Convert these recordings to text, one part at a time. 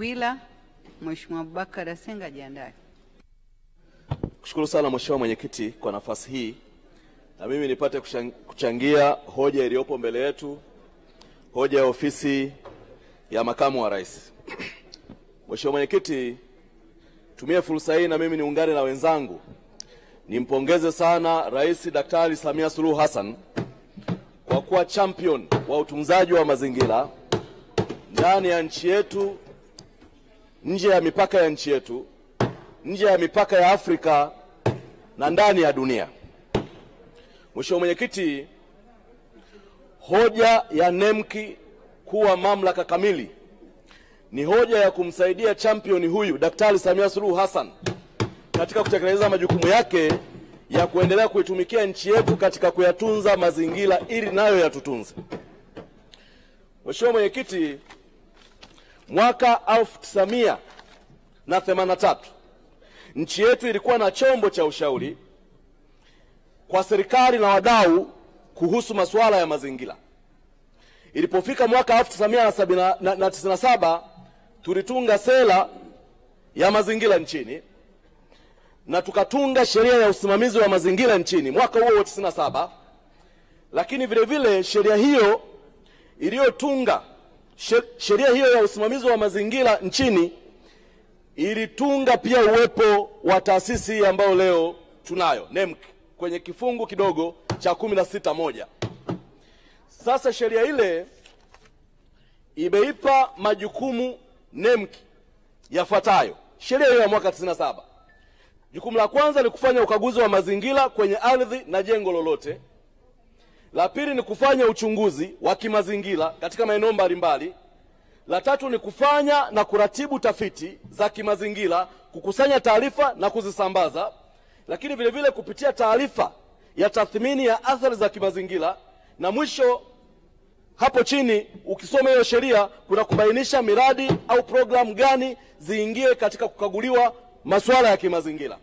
Wila, Mheshimiwa Abubakar Asenga jiandae. Kushukuru sana Mheshimiwa Mwenyekiti kwa nafasi hii. Na mimi nipate kuchangia hoja iliyopo mbele yetu, hoja ya ofisi ya makamu wa rais. Mheshimiwa Mwenyekiti, tumie fursa hii na mimi niungane na wenzangu nimpongeze sana Rais Daktari Samia Suluhu Hassan kwa kuwa champion wa utunzaji wa mazingira ndani ya nchi yetu, nje ya mipaka ya nchi yetu, nje ya mipaka ya Afrika na ndani ya dunia. Mheshimiwa Mwenyekiti, hoja ya NEMC kuwa mamlaka kamili ni hoja ya kumsaidia champion huyu Daktari Samia Suluhu Hassan katika kutekeleza majukumu yake ya kuendelea kuitumikia nchi yetu katika kuyatunza mazingira ili nayo yatutunze. Mheshimiwa Mwenyekiti, mwaka 1983 nchi yetu ilikuwa na chombo cha ushauri kwa serikali na wadau kuhusu masuala ya mazingira. Ilipofika mwaka 1997 tulitunga sera ya mazingira nchini na tukatunga sheria ya usimamizi wa mazingira nchini mwaka huo 97. Lakini vile vile sheria hiyo iliyotunga sheria hiyo ya usimamizi wa mazingira nchini ilitunga pia uwepo wa taasisi ambayo leo tunayo NEMC kwenye kifungu kidogo cha 16(1). Sasa sheria ile imeipa majukumu NEMC yafuatayo. Sheria hiyo ya mwaka 97. Jukumu la kwanza ni kufanya ukaguzi wa mazingira kwenye ardhi na jengo lolote. La pili ni kufanya uchunguzi wa kimazingira katika maeneo mbalimbali. La tatu ni kufanya na kuratibu tafiti za kimazingira, kukusanya taarifa na kuzisambaza. Lakini vile vile kupitia taarifa ya tathmini ya athari za kimazingira. Na mwisho hapo chini ukisoma hiyo sheria kuna kubainisha miradi au programu gani ziingie katika kukaguliwa masuala ya kimazingira.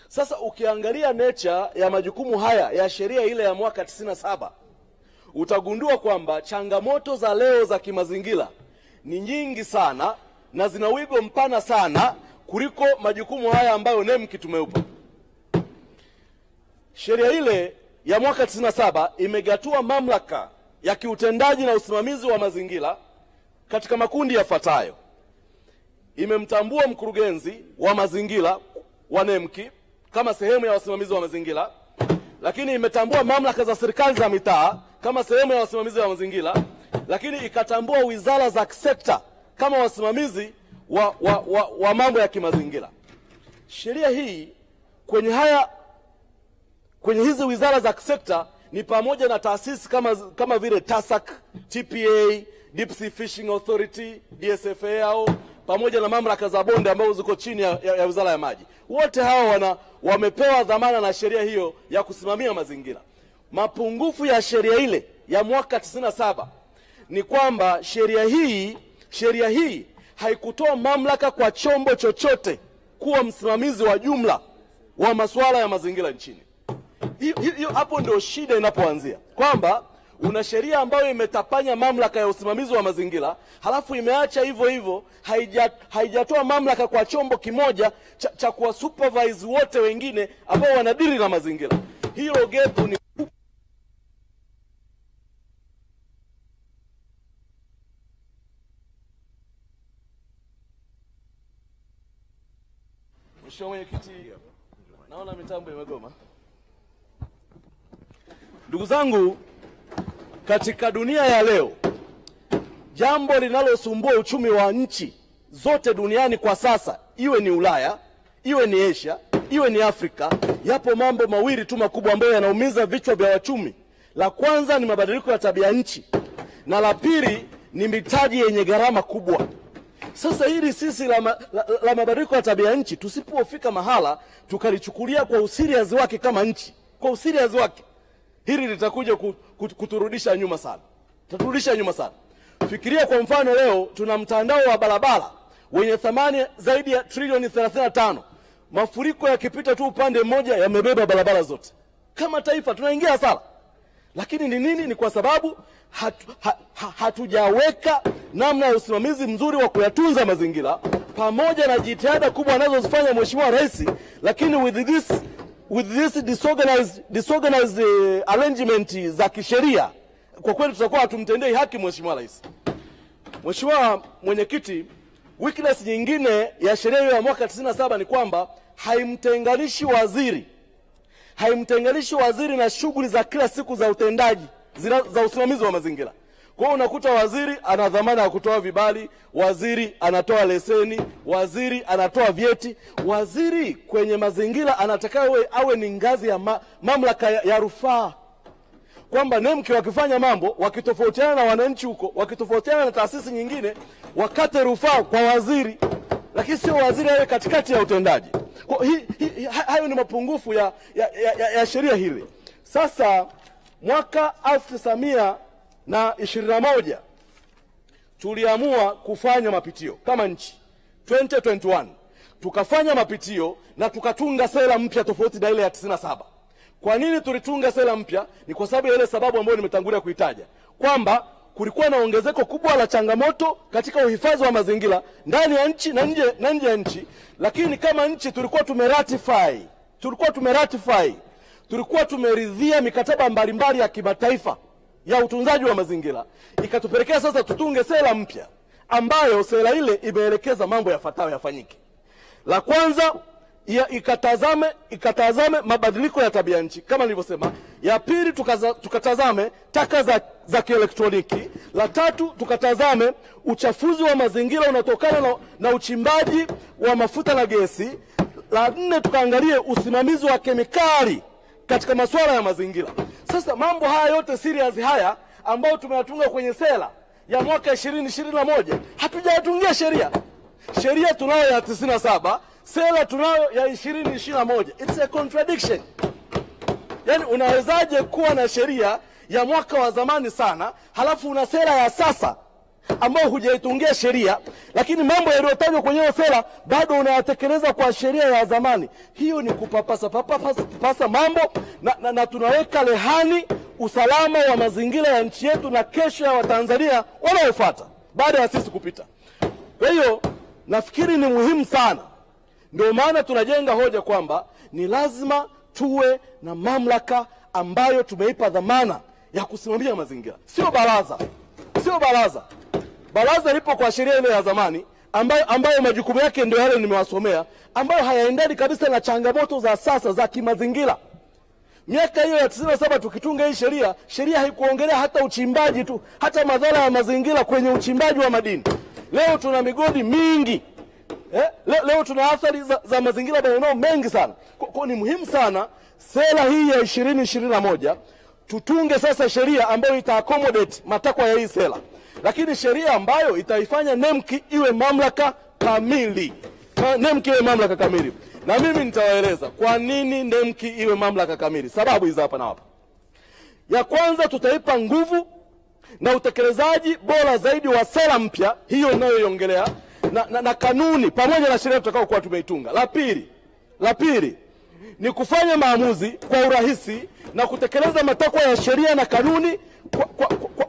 Sasa ukiangalia nature ya majukumu haya ya sheria ile ya mwaka 97 utagundua kwamba changamoto za leo za kimazingira ni nyingi sana na zina wigo mpana sana kuliko majukumu haya ambayo NEMC tumeupa. Sheria ile ya mwaka 97 imegatua mamlaka ya kiutendaji na usimamizi wa mazingira katika makundi yafuatayo. Imemtambua mkurugenzi wa mazingira wa NEMC kama sehemu ya wasimamizi wa mazingira, lakini imetambua mamlaka za serikali za mitaa kama sehemu ya wasimamizi wa mazingira, lakini ikatambua wizara za sekta kama wasimamizi wa mambo ya kimazingira. Sheria hii kwenye hizi wizara za sekta ni pamoja na taasisi kama vile TASAC, TPA, Deep Sea Fishing Authority, DSFA pamoja na mamlaka za bonde ambazo ziko chini ya wizara ya maji. Wote hawa wamepewa dhamana na sheria hiyo ya kusimamia mazingira. Mapungufu ya sheria ile ya mwaka 97 ni kwamba sheria hii haikutoa mamlaka kwa chombo chochote kuwa msimamizi wa jumla wa masuala ya mazingira nchini. Hapo ndio shida inapoanzia, kwamba una sheria ambayo imetapanya mamlaka ya usimamizi wa mazingira, halafu imeacha hivyo hivyo, haijatoa mamlaka kwa chombo kimoja cha kuwa supervise wote wengine ambao wanadili na mazingira. Hilo gap ni Mheshimiwa Mwenyekiti, naona mitambo imegoma. Ndugu zangu, katika dunia ya leo, jambo linalosumbua uchumi wa nchi zote duniani kwa sasa, iwe ni Ulaya, iwe ni Asia, iwe ni Afrika, yapo mambo mawili tu makubwa ambayo yanaumiza vichwa vya wachumi. La kwanza ni mabadiliko ya tabia nchi, na la pili ni mitaji yenye gharama kubwa. Sasa hili sisi la mabadiliko ya tabia nchi tusipofika mahala tukalichukulia kwa usirias wake kama nchi, kwa usirias wake, hili litakuja kuturudisha nyuma sana. Tuturudisha nyuma sana. Fikiria kwa mfano leo tuna mtandao wa barabara wenye thamani zaidi ya trilioni 35. Mafuriko yakipita tu upande mmoja yamebeba barabara zote. Kama taifa tunaingia hasara. Lakini ni nini? Ni kwa sababu hatujaweka namna ya usimamizi mzuri wa kuyatunza mazingira, pamoja na jitihada kubwa anazozifanya Mheshimiwa Rais, lakini with this disorganized arrangement za kisheria, kwa kweli tutakuwa hatumtendei haki Mheshimiwa Rais. Mheshimiwa Mwenyekiti, weakness nyingine ya sheria hiyo ya mwaka 97 ni kwamba haimtenganishi waziri na shughuli za kila siku za utendaji za usimamizi wa mazingira. Kwa hiyo unakuta waziri ana dhamana ya kutoa vibali, waziri anatoa leseni, waziri anatoa vyeti. Waziri kwenye mazingira anatakiwa awe ni ngazi ya mamlaka ya rufaa, kwamba NEMC wakifanya mambo, wakitofautiana na wananchi huko, wakitofautiana na taasisi nyingine, wakate rufaa kwa waziri, lakini sio waziri awe katikati ya utendaji. Kwa hayo ni mapungufu ya sheria hili. Sasa mwaka 1921 tuliamua kufanya mapitio kama nchi 2021, tukafanya mapitio na tukatunga sera mpya tofauti na ile ya 97. Kwa nini tulitunga sera mpya? Ni kwa sababu ya ile sababu ambayo nimetangulia kuitaja, kwamba kulikuwa na ongezeko kubwa la changamoto katika uhifadhi wa mazingira ndani ya nchi na nje ya nchi. Lakini kama nchi tulikuwa tumeridhia mikataba mbalimbali ya kimataifa ya utunzaji wa mazingira, ikatupelekea sasa tutunge sera mpya ambayo sera ile imeelekeza mambo yafuatayo yafanyike. La kwanza, ikatazame mabadiliko ya tabia nchi kama nilivyosema. Ya pili, tukatazame taka za kielektroniki. La tatu, tukatazame uchafuzi wa mazingira unatokana na uchimbaji wa mafuta na gesi. La nne, tukaangalie usimamizi wa kemikali katika masuala ya mazingira. Sasa mambo haya yote serious haya ambayo tumeyatunga kwenye sera ya mwaka 2021 hatujayatungia sheria. Sheria tunayo ya 97, sera tunayo ya 2021. It's a contradiction. Yaani unawezaje kuwa na sheria ya mwaka wa zamani sana, halafu una sera ya sasa ambayo hujaitungia sheria, lakini mambo yaliyotajwa kwenye hiyo sera bado unayatekeleza kwa sheria ya zamani? Hiyo ni kupapasa mambo na tunaweka rehani usalama wa mazingira ya nchi yetu na kesho ya Watanzania wanaofuata baada ya sisi kupita. Kwa hiyo nafikiri ni muhimu sana, ndio maana tunajenga hoja kwamba ni lazima tuwe na mamlaka ambayo tumeipa dhamana ya kusimamia mazingira. Sio baraza. Baraza lipo kwa sheria ile ya zamani ambayo majukumu yake ndio yale nimewasomea, ambayo hayaendani kabisa na changamoto za sasa za kimazingira. Miaka hiyo ya 97 tukitunga hii sheria haikuongelea hata uchimbaji tu, hata madhara ya mazingira kwenye uchimbaji wa madini. Leo tuna migodi mingi. Leo tuna athari za mazingira maeneo mengi sana. Kwa ni muhimu sana sera hii ya 2021 tutunge sasa sheria ambayo ita-accommodate matakwa ya hii sera, lakini sheria ambayo itaifanya NEMC iwe mamlaka kamili. Na mimi nitawaeleza kwa nini NEMC iwe mamlaka kamili. Sababu hizi hapa na hapa. Ya kwanza, tutaipa nguvu na utekelezaji bora zaidi wa sera mpya hiyo inayoiongelea na kanuni pamoja na sheria tutakao kuwa tumeitunga. La pili ni kufanya maamuzi kwa urahisi na kutekeleza matakwa ya sheria na kanuni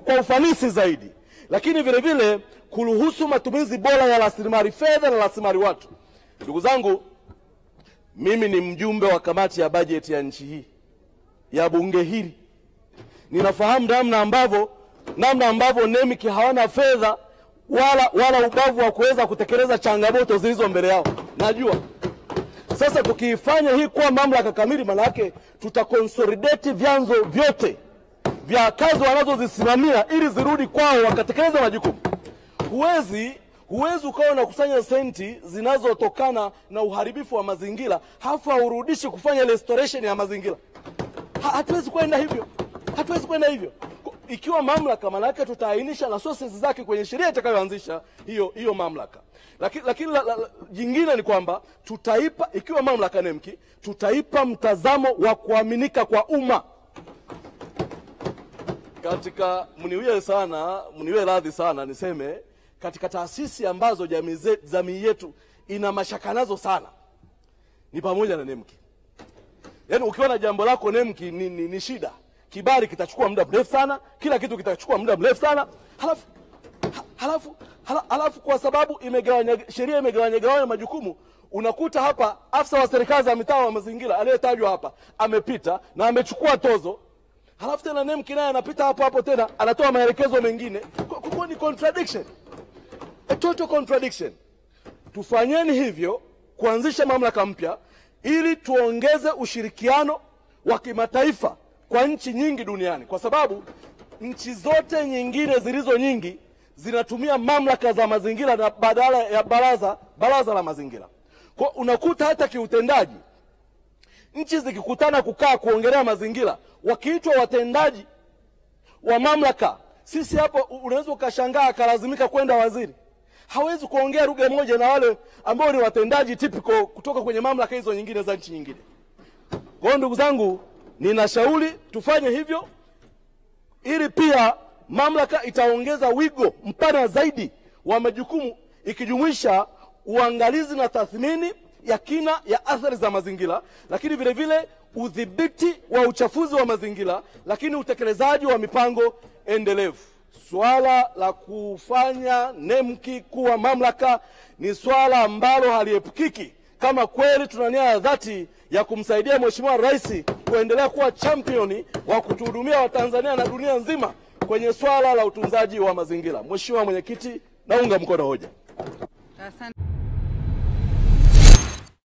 kwa ufanisi zaidi, lakini vile vile kuruhusu matumizi bora ya rasilimali fedha na rasilimali watu. Ndugu zangu, mimi ni mjumbe wa kamati ya bajeti ya nchi hii, ya bunge hili. Ninafahamu namna ambavyo NEMC hawana fedha wala ubavu wa kuweza kutekeleza changamoto zilizo mbele yao. Najua. Sasa tukiifanya hii kuwa mamlaka kamili, maana yake tutaconsolidate vyanzo vyote vya kazi wanazozisimamia ili zirudi kwao wakatekeleza majukumu. Huwezi ukawa na kusanya senti zinazotokana na uharibifu wa mazingira hafa urudishi kufanya restoration ya mazingira. Hatuwezi kwenda hivyo. Ikiwa mamlaka, maana yake tutaainisha na sources zake kwenye sheria itakayoanzisha hiyo mamlaka. Lakini jingine ni kwamba ikiwa mamlaka NEMC, tutaipa mtazamo wa kuaminika kwa umma. Katika mniwie radhi sana niseme, katika taasisi ambazo jamii yetu ina mashaka nazo sana ni pamoja na NEMC. Yaani ukiona jambo lako NEMC ni shida, kibali kitachukua muda mrefu sana, kila kitu kitachukua muda mrefu sana, Halafu kwa sababu sheria imegawanya majukumu, unakuta hapa afisa wa serikali za mitaa wa mazingira aliyetajwa hapa amepita na amechukua tozo, halafu tena NEMC naye anapita hapo tena anatoa maelekezo mengine. Kwa ni contradiction, a total contradiction. Tufanyeni hivyo kuanzisha mamlaka mpya ili tuongeze ushirikiano wa kimataifa kwa nchi nyingi duniani, kwa sababu nchi zote nyingine zilizo nyingi zinatumia mamlaka za mazingira na badala ya baraza la mazingira. Kwa unakuta hata kiutendaji nchi zikikutana kukaa kuongelea mazingira, wakiitwa watendaji wa mamlaka, sisi hapo unaweza ukashangaa akalazimika kwenda waziri. Hawezi kuongea lugha moja na wale ambao ni watendaji typical kutoka kwenye mamlaka hizo nyingine za nchi nyingine. Kwa ndugu zangu, ninashauri tufanye hivyo ili pia mamlaka itaongeza wigo mpana zaidi wa majukumu, ikijumuisha uangalizi na tathmini ya kina ya athari za mazingira, lakini vile vile udhibiti wa uchafuzi wa mazingira, lakini utekelezaji wa mipango endelevu. Swala la kufanya NEMC kuwa mamlaka ni swala ambalo haliepukiki kama kweli tuna nia ya dhati ya kumsaidia Mheshimiwa Rais kuendelea kuwa championi wa kutuhudumia Watanzania na dunia nzima kwenye swala la utunzaji wa mazingira. Mheshimiwa Mwenyekiti, naunga mkono hoja. Asante.